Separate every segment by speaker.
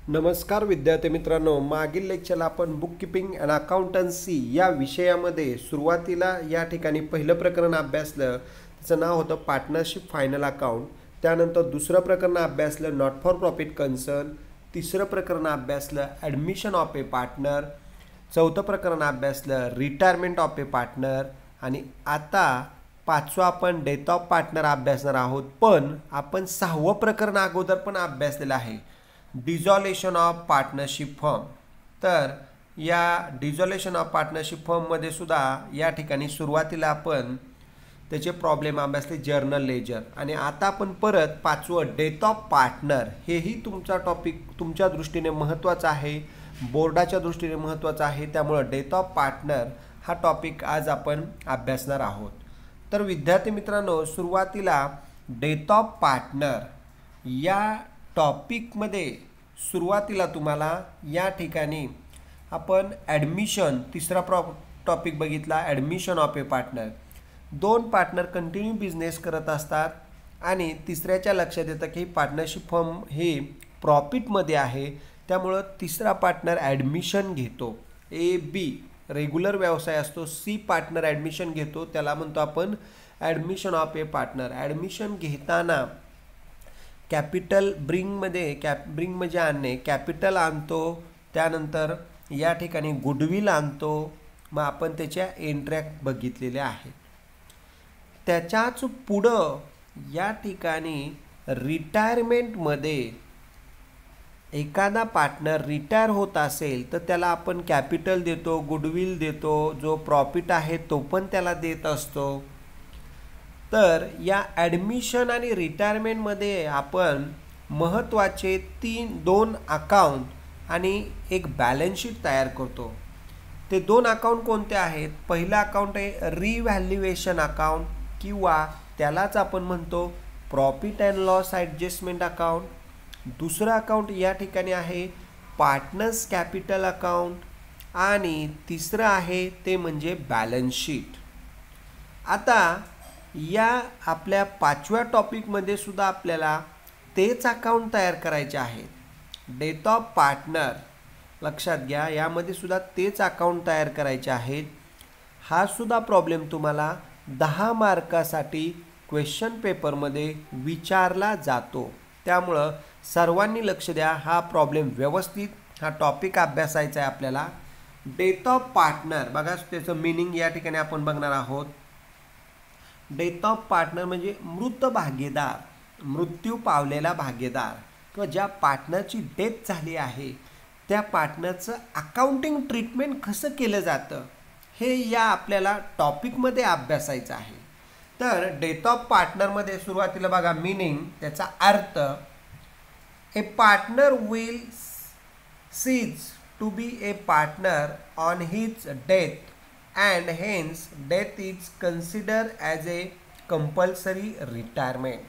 Speaker 1: नमस्कार विद्यार्थी मित्रांनो, मागील लेक्चरला आपण बुक कीपिंग अँड अकाउंटन्सी या विषयामध्ये सुरुवातीला या ठिकाणी पहिलं प्रकरण अभ्यासलं. त्याचं नाव होतं पार्टनरशिप फायनल अकाउंट. त्यानंतर दुसरं प्रकरण अभ्यासलं नॉट फॉर प्रॉफिट कन्सर्न. तिसरं प्रकरण अभ्यासलं ॲडमिशन ऑफ ए पार्टनर. चौथं प्रकरण अभ्यासलं रिटायरमेंट ऑफ ए पार्टनर. आणि आता पाचवं आपण डेथ ऑफ पार्टनर अभ्यासणार आहोत. पण आपण सहावं प्रकरण अगोदर पण अभ्यासलेलं आहे, डिझॉल्युशन ऑफ पार्टनरशिप फर्म. तर या डिझॉल्युशन ऑफ पार्टनरशिप फर्ममध्ये सुद्धा या ठिकाणी सुरुवातीला आपण त्याचे प्रॉब्लेम अभ्यासले, जर्नल लेजर. आणि आता आपण परत पाचवं डेथ ऑफ पार्टनर, हेही तुमचा टॉपिक तुमच्या दृष्टीने महत्त्वाचा आहे, बोर्डाच्या दृष्टीने महत्त्वाचा आहे. त्यामुळं डेथ ऑफ पार्टनर हा टॉपिक आज आपण अभ्यासणार आहोत. तर विद्यार्थी मित्रांनो, सुरुवातीला डेथ ऑफ पार्टनर या टॉपिकमध्ये सुरुवातीला तुम्हाला या ठिकाणी आपण ॲडमिशन, तिसरा टॉपिक बघितला ॲडमिशन ऑफ ए पार्टनर. दोन पार्टनर कंटिन्यू बिझनेस करत असतात आणि तिसऱ्याच्या लक्षात येतं की पार्टनरशिप फर्म हे प्रॉफिटमध्ये आहे. त्यामुळं तिसरा पार्टनर ॲडमिशन घेतो. ए बी रेग्युलर व्यवसाय असतो, सी पार्टनर ॲडमिशन घेतो, त्याला म्हणतो आपण admission of A partner. Admission घेताना कॅपिटल ब्रिंग म्हणजे आणणे, कॅपिटल आणतो, त्यानंतर या ठिकाणी गुडविल आणतो. मग आपण त्याच्या एंट्र्या बघितलेल्या आहेत. त्याच्याच पुढं या ठिकाणी रिटायरमेंटमध्ये एखादा पार्टनर रिटायर होत असेल तर त्याला आपण कॅपिटल देतो, गुडविल देतो, जो प्रॉफिट आहे तो पण त्याला देत असतो. तर या ॲडमिशन आणि रिटायरमेंटमध्ये आपण महत्त्वाचे दोन अकाउंट आणि एक बॅलन्स शीट तयार करतो. ते दोन अकाउंट कोणते आहेत? पहिलं अकाउंट आहे रिव्हॅल्युएशन अकाउंट किंवा त्यालाच आपण म्हणतो profit and loss adjustment account. दुसरं अकाउंट या ठिकाणी आहे पार्टनर्स कॅपिटल अकाउंट आणि तिसरं आहे ते म्हणजे बॅलन्स शीट. आता या आपल्या पाचव्या टॉपिकमध्ये सुद्धा आपल्याला तेच अकाउंट तयार करायचे आहेत. डेथ ऑफ पार्टनर लक्षात घ्या, यामध्ये सुद्धा तेच अकाउंट तयार करायचे आहेत. हा सुद्धा प्रॉब्लेम तुम्हाला 10 मार्कासाठी क्वेश्चन पेपरमध्ये विचारला जातो. त्यामुळं सर्वांनी लक्ष द्या, हा प्रॉब्लेम व्यवस्थित हा टॉपिक अभ्यासायचा आहे आपल्याला. डेथ ऑफ पार्टनर बघा, त्याचं मिनिंग या ठिकाणी आपण बघणार आहोत. डेथ ऑफ पार्टनर म्हणजे मृत भागीदार, मृत्यू पावलेला भागीदार किंवा ज्या पार्टनरची डेथ झाली आहे त्या पार्टनरचं अकाउंटिंग ट्रीटमेंट कसं केलं जातं हे या आपल्याला टॉपिकमध्ये अभ्यासायचं आहे. तर डेथ ऑफ पार्टनरमध्ये सुरुवातीला बघा मिनिंग, त्याचा अर्थ, a partner will cease to be a partner on his death and hence death is considered as a compulsory retirement.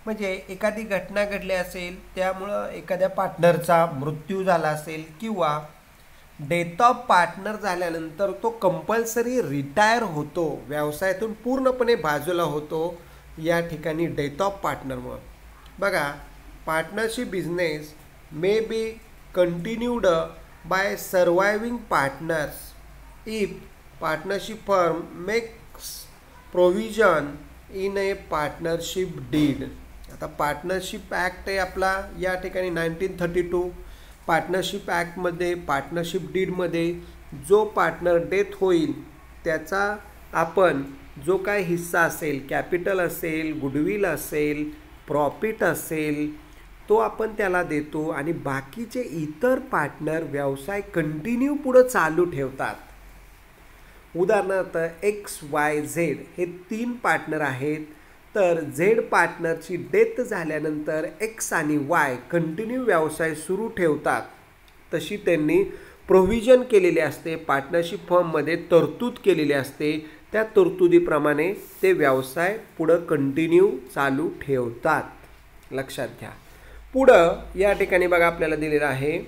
Speaker 1: म्हणजे एखादी घटना घडली असेल, त्यामुळं एखाद्या पार्टनरचा मृत्यू झाला असेल किंवा डेथ ऑफ पार्टनर झाल्यानंतर तो कंपल्सरी रिटायर होतो, व्यवसायातून पूर्णपणे बाजूला होतो या ठिकाणी डेथ ऑफ पार्टनरमुळं. बघा, partnership business may be continued by surviving partners if partnership firm makes provision in a partnership deed. आता पार्टनरशिप ॲक्ट आहे आपला या ठिकाणी 1932. पार्टनरशिप ॲक्टमध्ये पार्टनरशिप डीडमध्ये जो पार्टनर डेथ होईल त्याचा आपण जो काय हिस्सा असेल, कॅपिटल असेल, गुडविल असेल, प्रॉफिट असेल, तो आपण त्याला देतो आणि बाकीचे इतर पार्टनर व्यवसाय कंटिन्यू पुढं चालू ठेवतात. उदाहरणार्थ XYZ हे 3 पार्टनर आहेत. तर झेड पार्टनरची डेथ झाल्यानंतर X आणि Y कंटिन्यू व्यवसाय सुरू ठेवतात. तशी त्यांनी प्रोव्हिजन केलेली असते, पार्टनरशिप फर्ममध्ये तरतूद केलेली असते. त्या तरतुदीप्रमाणे ते व्यवसाय पुढं कंटिन्यू चालू ठेवतात. लक्षात घ्या. पुढं या ठिकाणी बघा आपल्याला दिलेलं आहे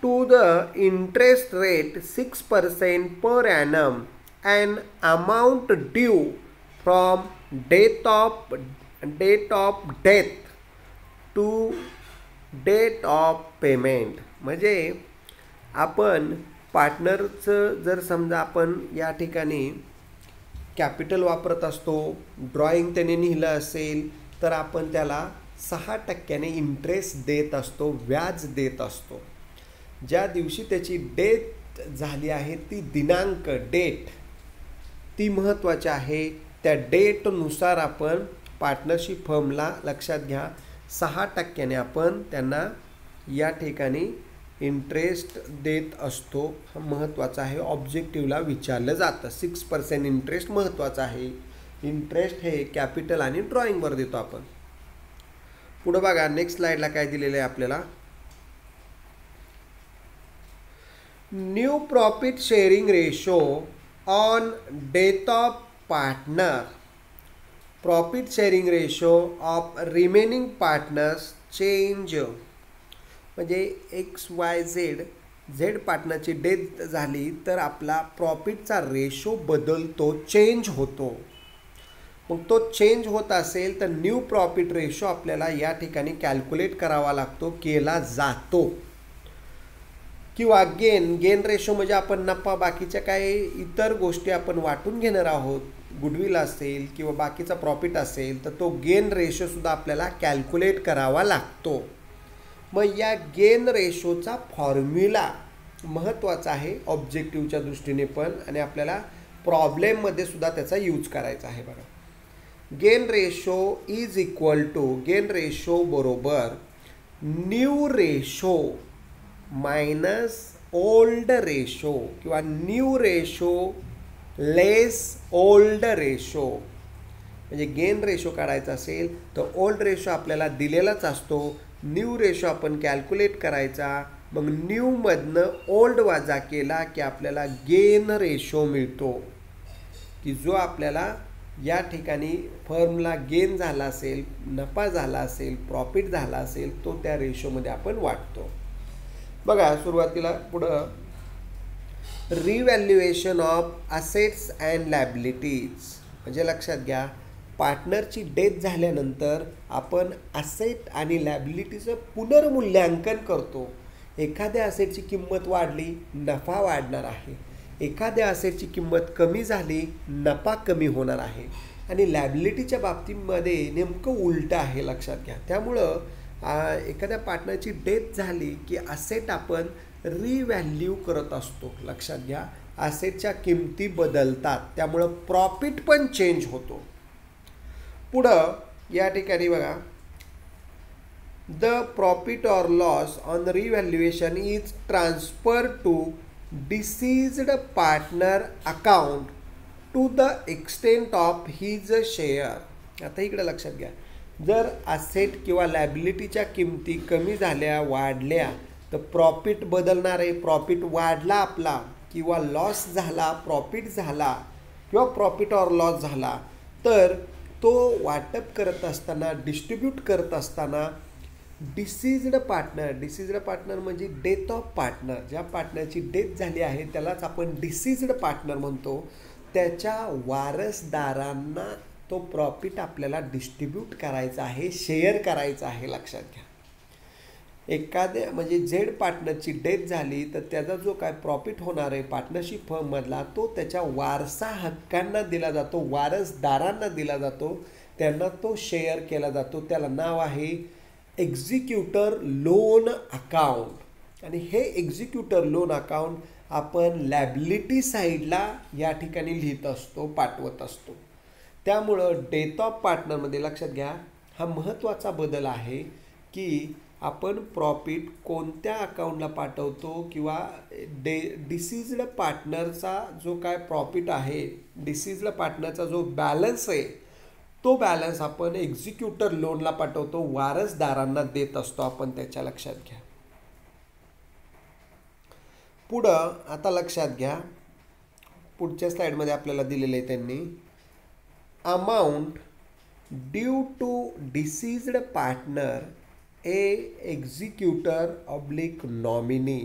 Speaker 1: to the interest rate 6% per annum and amount due from date of death to date of payment. म्हणजे आपण पार्टनरचं जर समजा आपण या ठिकाणी कॅपिटल वापरत असतो, ड्रॉइंग त्याने लिहिलं असेल तर आपण त्याला 6% इंटरेस्ट देत असतो, व्याज देत असतो. ज्या दिवशी त्याची डेथ झाली आहे ती दिनांक डेट ती महत्त्वाची आहे. त्या डेटनुसार आपण पार्टनरशिप फर्मला लक्षात घ्या 6% आपण त्यांना या ठिकाणी इंटरेस्ट देत असतो. हा महत्त्वाचा आहे, ऑब्जेक्टिव्हला विचारलं जातं. 6% इंटरेस्ट महत्त्वाचा आहे. इंटरेस्ट हे कॅपिटल आणि ड्रॉइंगवर देतो आपण. पुढं बघा नेक्स्ट स्लाइडला काय दिलेलं आहे आपल्याला. New profit sharing ratio on death of partner. Profit sharing ratio of remaining partners change. म्हणजे झेड पार्टनरची डेथ झाली तर आपला प्रॉफिटचा रेशो बदलतो, चेंज होतो. मग तो चेंज होत असेल तर न्यू प्रॉफिट रेशो आपल्याला या ठिकाणी कॅल्क्युलेट करावा लागतो, केला जातो. किंवा गेन रेशो म्हणजे आपण नफा बाकीच्या काही इतर गोष्टी आपण वाटून घेणार आहोत, गुडविल असेल किंवा बाकीचा प्रॉफिट असेल तर तो गेन रेशोसुद्धा आपल्याला कॅल्क्युलेट करावा लागतो. मग या गेन रेशोचा फॉर्म्युला महत्त्वाचा आहे ऑब्जेक्टिव्हच्या दृष्टीने पण, आणि आपल्याला प्रॉब्लेममध्ये सुद्धा त्याचा यूज करायचा आहे. बघा gain ratio is equal to, gain ratio बरोबर new ratio minus old ratio किंवा new ratio less old ratio. म्हणजे गेन रेशो काढायचा असेल तर ओल्ड रेशो आपल्याला दिलेलाच असतो, न्यू रेशो आपण कॅल्क्युलेट करायचा. मग न्यूमधनं ओल्ड वजा केला की आपल्याला गेन रेशो मिळतो, की जो आपल्याला या ठिकाणी फर्मला गेन झाला असेल, नफा झाला असेल, प्रॉफिट झाला असेल तो त्या रेशोमध्ये आपण वाटतो. बघा सुरुवातीला पुढं revaluation of assets and liabilities. म्हणजे लक्षात घ्या पार्टनरची डेथ झाल्यानंतर आपण असेट आणि लायबिलिटीचं पुनर्मूल्यांकन करतो. एखाद्या असेटची किंमत वाढली, नफा वाढणार आहे. एखाद्या असेटची किंमत कमी झाली, नफा कमी होणार आहे. आणि लायबिलिटीच्या बाबतीमध्ये नेमकं उलटं आहे, लक्षात घ्या. त्यामुळं एखाद्या पार्टनरची डेथ झाली की असेट आपण रिव्हॅल्यू करत असतो. लक्षात घ्या असेटच्या किमती बदलतात, त्यामुळं प्रॉफिट पण चेंज होतो. पुढं या ठिकाणी बघा the profit or loss on revaluation is transfer to deceased partner account to the extent of his share. आता इकडे लक्षात घ्या जर असेट किंवा लायबिलिटीच्या किमती कमी झाल्या, वाढल्या तर प्रॉफिट बदलणार आहे. प्रॉफिट वाढला आपला किंवा लॉस झाला, प्रॉफिट झाला किंवा प्रॉफिट ऑर लॉस झाला तर तो वाटप करत असताना, डिस्ट्रीब्यूट करत असताना डिसीज्ड पार्टनर म्हणजे डेथ ऑफ पार्टनर, ज्या पार्टनरची डेथ झाली आहे त्यालाच आपण डिसीज्ड पार्टनर म्हणतो. त्याच्या वारसदारांना तो प्रॉफिट आपल्याला डिस्ट्रीब्यूट करायचा आहे, शेअर करायचा आहे. लक्षात घ्या एखाद्या म्हणजे झेड पार्टनरची डेथ झाली तर त्याचा जो काय प्रॉफिट होणार आहे पार्टनरशिप फर्ममधला तो त्याच्या वारसा हक्कांना दिला जातो, वारसदारांना दिला जातो, त्यांना तो शेअर केला जातो. त्याला नाव आहे एक्झिक्युटर लोन अकाउंट. आणि हे एक्झिक्युटर लोन अकाउंट आपण लायबिलिटी साईडला या ठिकाणी लिहित असतो, पाठवत असतो. त्यामुळं डेथ ऑफ पार्टनरमध्ये लक्षात घ्या हा महत्त्वाचा बदल आहे की आपण प्रॉफिट कोणत्या अकाउंटला पाठवतो किंवा डिसीज्ड पार्टनरचा जो काय प्रॉफिट आहे, डिसीज्ड पार्टनरचा जो बॅलन्स आहे तो बॅलन्स आपण एक्झिक्युटर लोनला पाठवतो, वारसदारांना देत असतो आपण. त्याच्या लक्षात घ्या. पुढं आता लक्षात घ्या पुढच्या स्लाइडमध्ये आपल्याला दिलेलं आहे त्यांनी amount due to deceased partner executor oblique nominee.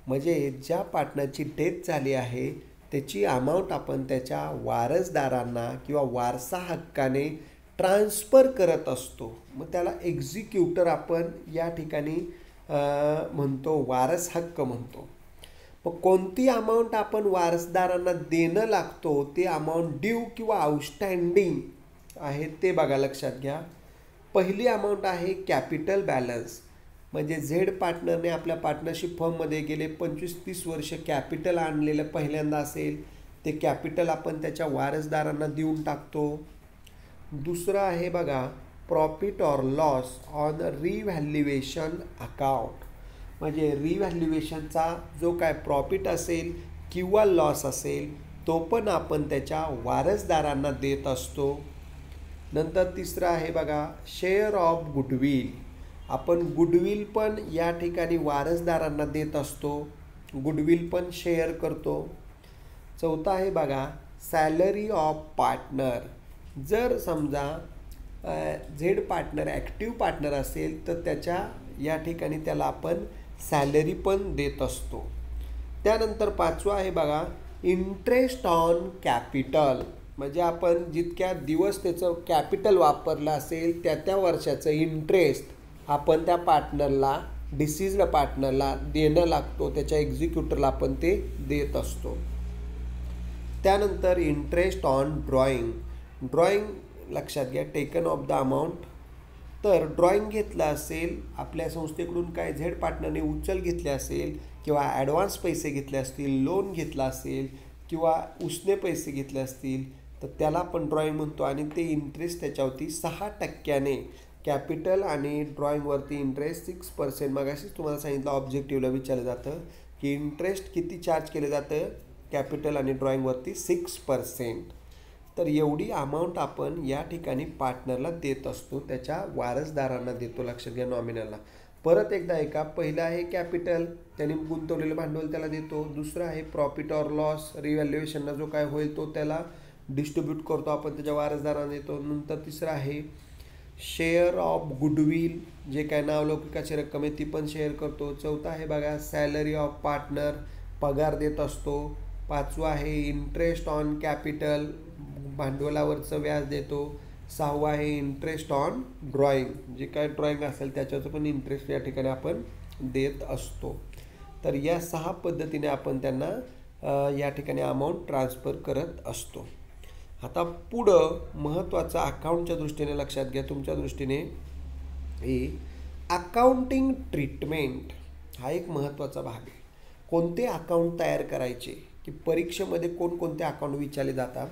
Speaker 1: म्हणजे ज्या पार्टनरची डेथ झाली आहे त्याची अमाऊंट आपण त्याच्या वारसदारांना किंवा वारसा हक्काने ट्रान्सफर करत असतो. मग त्याला एक्झिक्युटर आपण या ठिकाणी म्हणतो, वारस हक्क म्हणतो. मग कोणती अमाऊंट आपण वारसदारांना देणं लागतो ते अमाऊंट ड्यू किंवा आउटस्टँडिंग आहे ते बघा, लक्षात घ्या. पहिली अमाऊंट आहे कॅपिटल बॅलन्स. म्हणजे झेड पार्टनरने आपल्या पार्टनरशिप फर्ममध्ये गेले 25-30 वर्ष कॅपिटल आणलेलं पहिल्यांदा असेल, ते कॅपिटल आपण त्याच्या वारसदारांना देऊन टाकतो. दुसरं आहे बघा profit or loss on revaluation account. म्हणजे रिव्हॅल्युएशनचा जो काय प्रॉफिट असेल किंवा लॉस असेल तो पण आपण त्याच्या वारसदारांना देत असतो. नंतर तिसरं आहे बघा शेअर ऑफ गुडविल. आपण गुडविल पण या ठिकाणी वारसदारांना देत असतो, गुडविल पण शेअर करतो. चौथा आहे बघा सॅलरी ऑफ पार्टनर. जर समजा झेड पार्टनर ॲक्टिव्ह पार्टनर असेल तर त्याच्या या ठिकाणी त्याला आपण सॅलरी पण देत असतो. त्यानंतर पाचवा आहे बघा इंटरेस्ट ऑन कॅपिटल. म्हणजे आपण जितक्या दिवस त्याचं कॅपिटल वापरलं असेल त्या वर्षाचं इंटरेस्ट आपण त्या पार्टनरला, डिसिज्ड पार्टनरला देणं लागतो, त्याच्या एक्झिक्युटरला आपण ते देत असतो. त्यानंतर इंटरेस्ट ऑन ड्रॉइंग. ड्रॉइंग लक्षात घ्या टेकन ऑफ द अमाऊंट. तर ड्रॉइंग घेतलं असेल आपल्या संस्थेकडून, काय झेड पार्टनरने उचल घेतले असेल किंवा ॲडव्हान्स पैसे घेतले असतील, लोन घेतला असेल किंवा उसने पैसे घेतले असतील तर त्याला आपण ड्रॉइंग म्हणतो. आणि ते इंटरेस्ट त्याच्यावरती 6% कॅपिटल आणि ड्रॉइंगवरती इंटरेस्ट 6%. मगाशीच तुम्हाला सांगितलं ऑब्जेक्टिव्हला विचारलं जातं की इंटरेस्ट किती चार्ज केलं जातं कॅपिटल आणि ड्रॉइंगवरती 6%. तर एवढी अमाऊंट आपण या ठिकाणी पार्टनरला देत असतो, त्याच्या वारसदारांना देतो. लक्षात घ्या नॉमिनलला. परत एकदा ऐका, पहिलं आहे कॅपिटल, त्याने गुंतवलेलं भांडवल त्याला देतो. दुसरं आहे प्रॉफिट ऑर लॉस, रिव्हॅल्युएशनला जो काय होईल तो त्याला डिस्ट्रीब्यूट करतो, आपण त्याच्या वारसदारांना देतो. नंतर तिसरं आहे शेअर ऑफ गुडविल, जे काय नावलौकिकाची रक्कम आहे ती पण शेअर करतो. चौथा आहे बघा सॅलरी ऑफ पार्टनर, पगार देत असतो. पाचवा आहे इंटरेस्ट ऑन कॅपिटल, भांडवलावरचं व्याज देतो. सहावा आहे इंटरेस्ट ऑन ड्रॉइंग, जे काय ड्रॉइंग असेल त्याच्याचं पण इंटरेस्ट या ठिकाणी आपण देत असतो. तर या 6 पद्धतीने आपण त्यांना या ठिकाणी अमाऊंट ट्रान्सफर करत असतो. आता पुढं महत्त्वाचं अकाउंटच्या दृष्टीने लक्षात घ्या, तुमच्या दृष्टीने हे अकाउंटिंग ट्रीटमेंट हा एक महत्त्वाचा भाग आहे. कोणते अकाउंट तयार करायचे की परीक्षेमध्ये कोणकोणते अकाउंट विचारले जातात.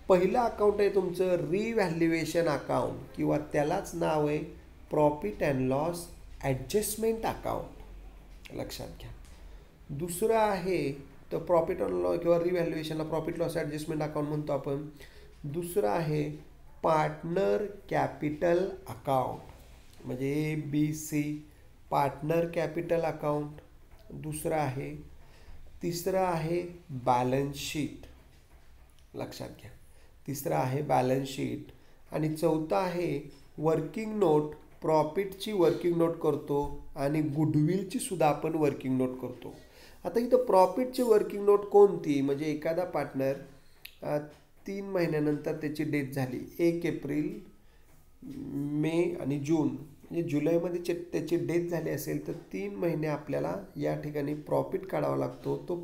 Speaker 1: पहिलं अकाउंट आहे तुमचं रिव्हॅल्युएशन अकाउंट किंवा त्यालाच नाव आहे profit and loss adjustment account, लक्षात घ्या. दुसरं आहे तर प्रॉफिट अँड लॉस किंवा रिव्हॅल्युएशनला प्रॉफिट लॉस ॲडजस्टमेंट अकाउंट म्हणतो आपण. दुसरं आहे पार्टनर कॅपिटल अकाउंट, म्हणजे ABC पार्टनर कॅपिटल अकाउंट. दुसरं आहे. तिसरं आहे बॅलन्स शीट, लक्षात घ्या. तिसरं आहे बॅलन्स शीट. आणि चौथा आहे वर्किंग नोट. प्रॉफिटची वर्किंग नोट करतो आणि गुडविलची सुद्धा आपण वर्किंग नोट करतो. आता इथं प्रॉफिटची वर्किंग नोट कोणती, म्हणजे एखादा पार्टनर 3 महिन्यानंतर त्याची डेथ झाली, 1 एप्रिल, मे आणि जून, म्हणजे जुलैमध्ये त्याची डेथ झाली असेल तर 3 महिने आपल्याला या ठिकाणी प्रॉफिट काढावा लागतो. तो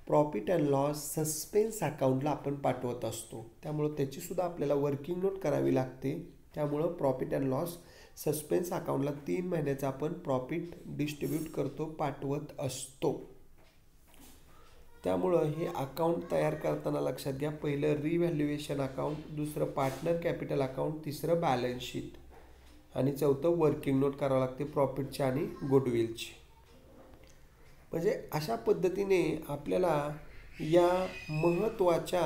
Speaker 1: प्रॉफिट अँड लॉस सस्पेन्स अकाउंटला आपण पाठवत असतो. त्यामुळं त्याचीसुद्धा आपल्याला वर्किंग नोट करावी लागते. त्यामुळं प्रॉफिट अँड लॉस सस्पेन्स अकाउंटला 3 महिन्याचा आपण प्रॉफिट डिस्ट्रीब्यूट करतो, पाठवत असतो. त्यामुळं हे अकाउंट तयार करताना लक्षात घ्या, पहिलं रिव्हॅल्युएशन अकाउंट, दुसरं पार्टनर कॅपिटल अकाउंट, तिसरं बॅलन्स शीट आणि चौथं वर्किंग नोट करावं लागते प्रॉफिटची आणि गुडविलची. म्हणजे अशा पद्धतीने आपल्याला या महत्त्वाच्या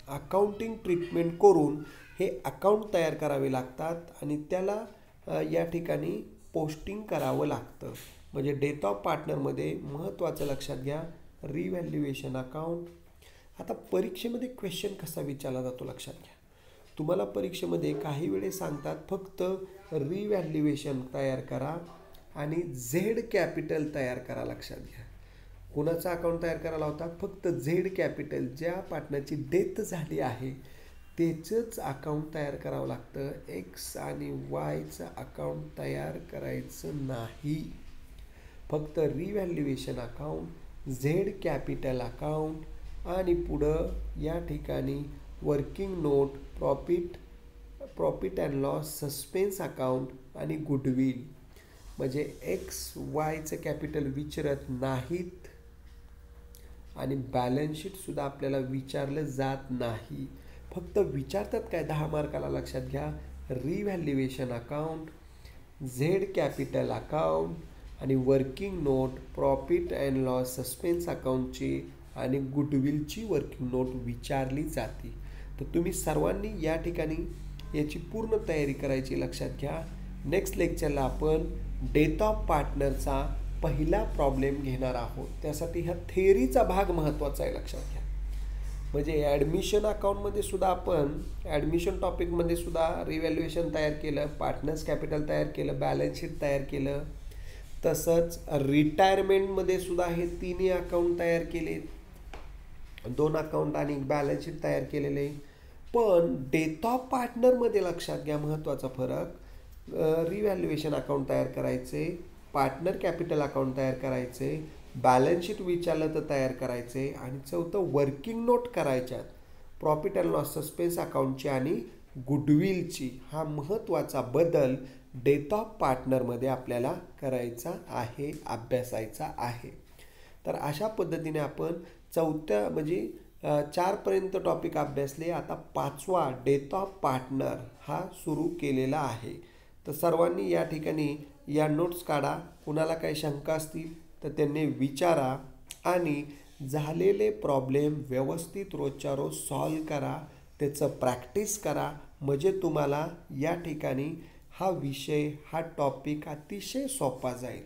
Speaker 1: अकाउंटिंग ट्रीटमेंट करून हे अकाउंट तयार करावे लागतात आणि त्याला या ठिकाणी पोस्टिंग करावं लागतं. म्हणजे डेट ऑफ पार्टनरमध्ये महत्त्वाचं लक्षात घ्या रिव्हॅल्युएशन अकाउंट. आता परीक्षेमध्ये क्वेश्चन कसा विचारला जातो लक्षात घ्या. तुम्हाला परीक्षेमध्ये काही वेळेस सांगतात फक्त रिव्हॅल्युएशन तयार करा आणि झेड कॅपिटल तयार करा, लक्षात घ्या. कुणाचा अकाउंट तयार करायला होता? फक्त झेड कॅपिटल ज्या पार्टनरची डेथ झाली आहे त्याचंच अकाउंट तयार करावं लागतं. एक्स आणि वायचं अकाउंट तयार करायचं नाही. फक्त revaluation account, Z capital account आणि पुढं या ठिकाणी working note, profit and loss, suspense account आणि गुडविल. म्हणजे एक्स वायचं कॅपिटल विचारत नाहीत आणि बॅलन्स शीटसुद्धा आपल्याला विचारलं जात नाही. फक्त विचारतात काय 10 मार्काला लक्षात घ्या, revaluation account, Z capital account आणि working note, profit and loss, suspense अकाउंटची आणि गुडविलची वर्किंग नोट विचारली जाते. तर तुम्ही सर्वांनी या ठिकाणी याची पूर्ण तयारी करायची, लक्षात घ्या. नेक्स्ट लेक्चरला आपण डेथ ऑफ पार्टनरचा पहिला प्रॉब्लेम घेणार आहोत. त्यासाठी ह्या थेअरीचा भाग महत्त्वाचा आहे, लक्षात घ्या. म्हणजे ॲडमिशन अकाउंटमध्ये सुद्धा आपण ॲडमिशन टॉपिकमध्ये सुद्धा रिव्हॅल्युएशन तयार केलं, पार्टनर्स कॅपिटल तयार केलं, बॅलन्स शीट तयार केलं. तसंच रिटायरमेंटमध्ये सुद्धा हे तिन्ही अकाउंट तयार केले, 2 अकाउंट आणि बॅलन्स शीट तयार केलेले. पण डेथ ऑफ पार्टनरमध्ये लक्षात घ्या महत्त्वाचा फरक, रिव्हॅल्युएशन अकाउंट तयार करायचे, पार्टनर कॅपिटल अकाउंट तयार करायचे, बॅलन्स शीट विचारलं तर तयार करायचे आणि चौथं वर्किंग नोट करायच्यात, प्रॉफिट अँड लॉस, सस्पेन्स अकाउंटची आणि गुडविलची. हा महत्त्वाचा बदल डेथ ऑफ पार्टनरमध्ये आपल्याला करायचा आहे, अभ्यासायचा आहे. तर अशा पद्धतीने आपण चौथ्या म्हणजे 4पर्यंत टॉपिक अभ्यासले. आता 5वा डेथ ऑफ पार्टनर हा सुरू केलेला आहे. तर सर्वांनी या ठिकाणी या नोट्स काढा. कुणाला काही शंका असतील तर त्यांनी विचारा आणि झालेले प्रॉब्लेम व्यवस्थित रोजच्या रोज सॉल्व करा, त्याचं प्रॅक्टिस करा. म्हणजे तुम्हाला या ठिकाणी हा विषय, हा टॉपिक अतिशय सोपा जाईल.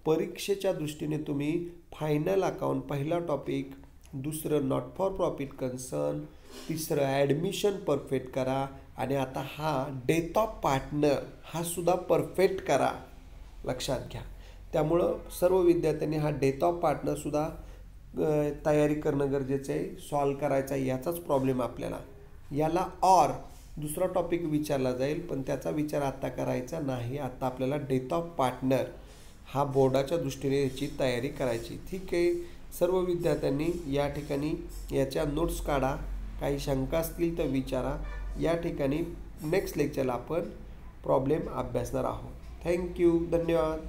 Speaker 1: परीक्षेच्या दृष्टीने तुम्ही फायनल अकाउंट पहिला टॉपिक, दुसरं नॉट फॉर प्रॉफिट कन्सर्न, तिसरं ॲडमिशन परफेक्ट करा आणि आता हा डेथ ऑफ पार्टनर हा सुद्धा परफेक्ट करा, लक्षात घ्या. त्यामुळं सर्व विद्यार्थ्यांनी हा डेथ ऑफ पार्टनरसुद्धा तयारी करणं गरजेचं आहे, सॉल्व करायचा. याचाच प्रॉब्लेम आपल्याला, याला ऑर दुसरा टॉपिक विचारला जाईल पण त्याचा विचार आत्ता करायचा नाही. आत्ता आपल्याला डेथ ऑफ पार्टनर हा बोर्डाच्या दृष्टीने याची तयारी करायची. ठीक आहे, सर्व विद्यार्थ्यांनी या ठिकाणी याच्या नोट्स काढा, काही शंका असतील तर विचारा. या ठिकाणी नेक्स्ट लेक्चरला आपण प्रॉब्लेम अभ्यासणार आहोत. थँक्यू, धन्यवाद.